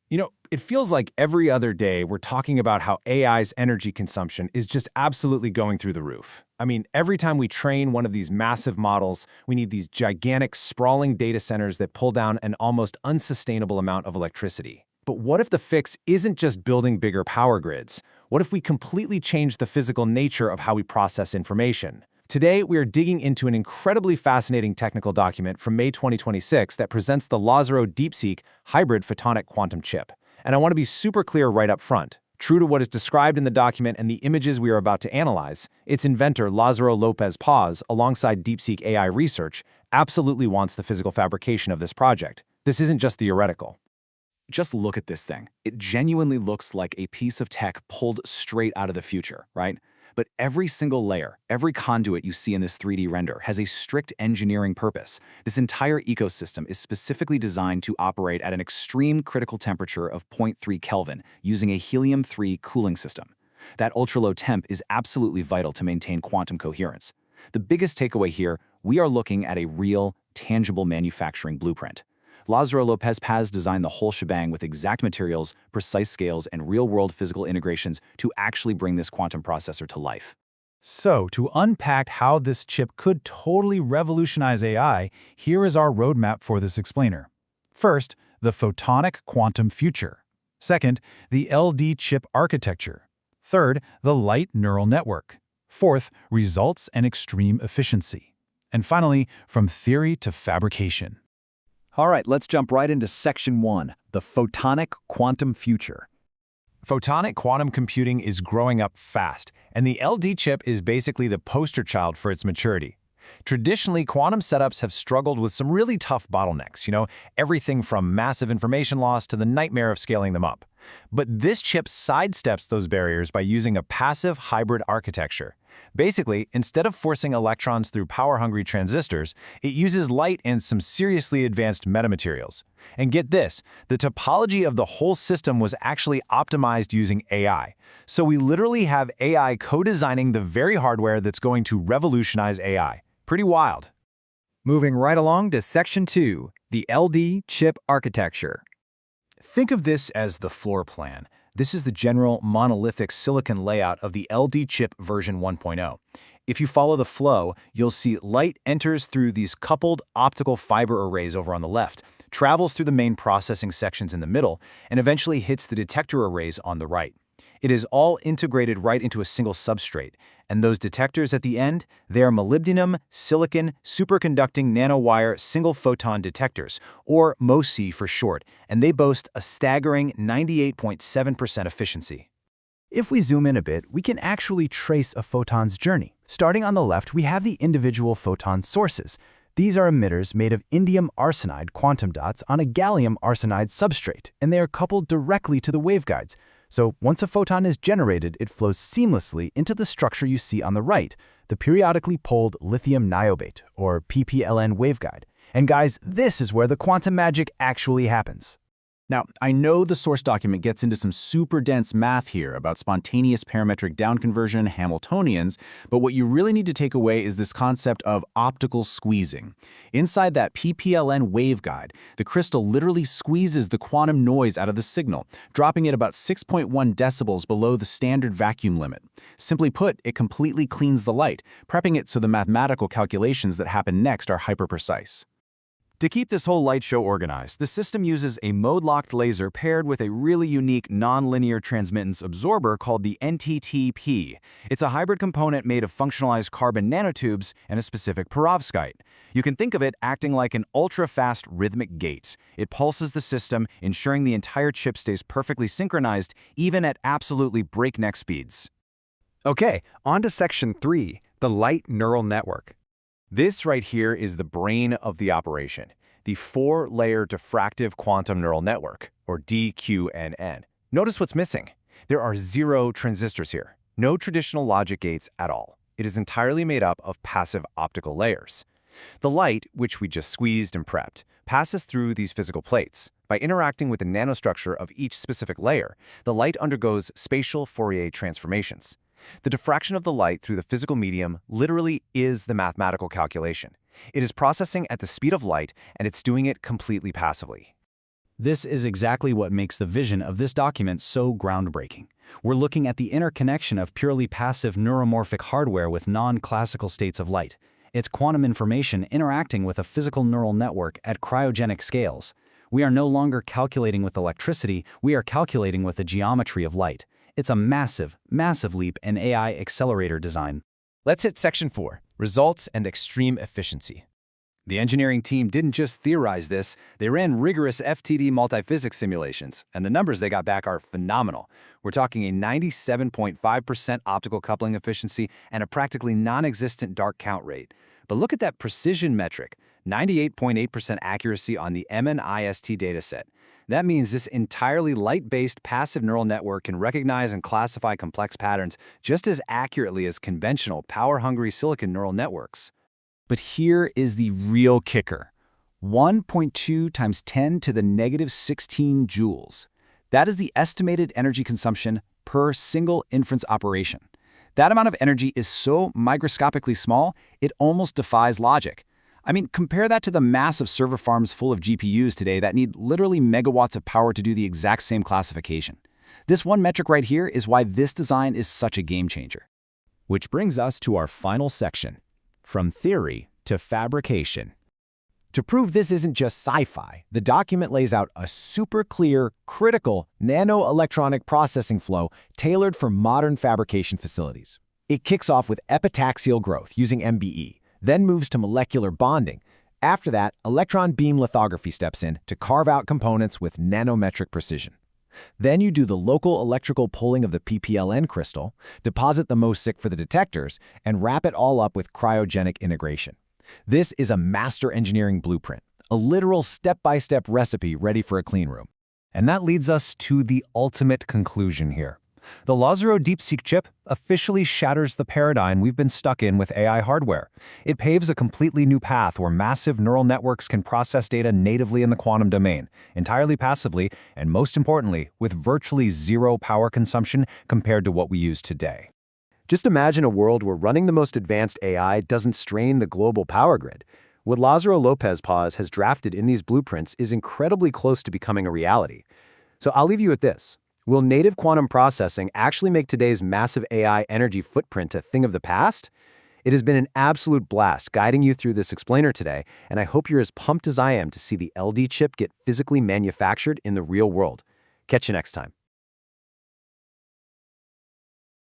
It feels like every other day we're talking about how AI's energy consumption is just absolutely going through the roof. I mean, every time we train one of these massive models, we need these gigantic, sprawling data centers that pull down an almost unsustainable amount of electricity. But what if the fix isn't just building bigger power grids? What if we completely change the physical nature of how we process information? Today, we are digging into an incredibly fascinating technical document from May 2026 that presents the Lazaro DeepSeek hybrid photonic quantum chip. And I want to be super clear right up front. True to what is described in the document and the images we are about to analyze, its inventor, Lazaro Lopez Paz, alongside DeepSeek AI research, absolutely wants the physical fabrication of this project. This isn't just theoretical. Just look at this thing. It genuinely looks like a piece of tech pulled straight out of the future, right? But every single layer, every conduit you see in this 3D render has a strict engineering purpose. This entire ecosystem is specifically designed to operate at an extreme critical temperature of 0.3 Kelvin using a helium-3 cooling system. That ultra-low temp is absolutely vital to maintain quantum coherence. The biggest takeaway here, we are looking at a real, tangible manufacturing blueprint. Lazaro Lopez Paz designed the whole shebang with exact materials, precise scales, and real-world physical integrations to actually bring this quantum processor to life. So, to unpack how this chip could totally revolutionize AI, here is our roadmap for this explainer. First, the photonic quantum future. Second, the LD chip architecture. Third, the light neural network. Fourth, results and extreme efficiency. And finally, from theory to fabrication. All right, let's jump right into Section 1, the photonic quantum future. Photonic quantum computing is growing up fast, and the LD chip is basically the poster child for its maturity. Traditionally, quantum setups have struggled with some really tough bottlenecks, everything from massive information loss to the nightmare of scaling them up. But this chip sidesteps those barriers by using a passive hybrid architecture. Basically, instead of forcing electrons through power-hungry transistors, it uses light and some seriously advanced metamaterials. And get this, the topology of the whole system was actually optimized using AI. So we literally have AI co-designing the very hardware that's going to revolutionize AI. Pretty wild. Moving right along to Section 2, the LD chip architecture. Think of this as the floor plan. This is the general monolithic silicon layout of the LD chip version 1.0. If you follow the flow, you'll see light enters through these coupled optical fiber arrays over on the left, travels through the main processing sections in the middle, and eventually hits the detector arrays on the right. It is all integrated right into a single substrate, and those detectors at the end, they are molybdenum, silicon, superconducting nanowire single-photon detectors, or MOSI for short, and they boast a staggering 98.7% efficiency. If we zoom in a bit, we can actually trace a photon's journey. Starting on the left, we have the individual photon sources. These are emitters made of indium arsenide quantum dots on a gallium arsenide substrate, and they are coupled directly to the waveguides. So once a photon is generated, it flows seamlessly into the structure you see on the right, the periodically poled lithium niobate, or PPLN waveguide. And guys, this is where the quantum magic actually happens. Now, I know the source document gets into some super dense math here about spontaneous parametric downconversion, Hamiltonians, but what you really need to take away is this concept of optical squeezing. Inside that PPLN waveguide, the crystal literally squeezes the quantum noise out of the signal, dropping it about 6.1 decibels below the standard vacuum limit. Simply put, it completely cleans the light, prepping it so the mathematical calculations that happen next are hyper-precise. To keep this whole light show organized, the system uses a mode-locked laser paired with a really unique nonlinear transmittance absorber called the NTTP. It's a hybrid component made of functionalized carbon nanotubes and a specific perovskite. You can think of it acting like an ultra-fast rhythmic gate. It pulses the system, ensuring the entire chip stays perfectly synchronized, even at absolutely breakneck speeds. Okay, on to Section 3, the light neural network. This right here is the brain of the operation, the four-layer diffractive quantum neural network, or DQNN. Notice what's missing. There are 0 transistors here, no traditional logic gates at all. It is entirely made up of passive optical layers. The light, which we just squeezed and prepped, passes through these physical plates. By interacting with the nanostructure of each specific layer, the light undergoes spatial Fourier transformations. The diffraction of the light through the physical medium literally is the mathematical calculation. It is processing at the speed of light, and it's doing it completely passively. This is exactly what makes the vision of this document so groundbreaking. We're looking at the interconnection of purely passive neuromorphic hardware with non-classical states of light. It's quantum information interacting with a physical neural network at cryogenic scales. We are no longer calculating with electricity, we are calculating with the geometry of light. It's a massive, massive leap in AI accelerator design. Let's hit Section 4, Results and Extreme Efficiency. The engineering team didn't just theorize this, they ran rigorous FTD multiphysics simulations, and the numbers they got back are phenomenal. We're talking a 97.5% optical coupling efficiency and a practically non-existent dark count rate. But look at that precision metric, 98.8% accuracy on the MNIST dataset. That means this entirely light-based passive neural network can recognize and classify complex patterns just as accurately as conventional power-hungry silicon neural networks. But here is the real kicker. 1.2 times 10 to the negative 16 joules. That is the estimated energy consumption per single inference operation. That amount of energy is so microscopically small, it almost defies logic. I mean, compare that to the massive server farms full of GPUs today that need literally megawatts of power to do the exact same classification. This one metric right here is why this design is such a game changer. Which brings us to our final section. From theory to fabrication. To prove this isn't just sci-fi, the document lays out a super clear, critical nano-electronic processing flow tailored for modern fabrication facilities. It kicks off with epitaxial growth using MBE, then moves to molecular bonding. After that, electron beam lithography steps in to carve out components with nanometric precision. Then you do the local electrical pulling of the PPLN crystal, deposit the MOSIC for the detectors, and wrap it all up with cryogenic integration. This is a master engineering blueprint, a literal step-by-step recipe ready for a clean room. And that leads us to the ultimate conclusion here. The Lazaro DeepSeek chip officially shatters the paradigm we've been stuck in with AI hardware. It paves a completely new path where massive neural networks can process data natively in the quantum domain, entirely passively, and most importantly, with virtually zero power consumption compared to what we use today. Just imagine a world where running the most advanced AI doesn't strain the global power grid. What Lazaro Lopez Paz has drafted in these blueprints is incredibly close to becoming a reality. So I'll leave you with this. Will native quantum processing actually make today's massive AI energy footprint a thing of the past? It has been an absolute blast guiding you through this explainer today, and I hope you're as pumped as I am to see the LD chip get physically manufactured in the real world. Catch you next time.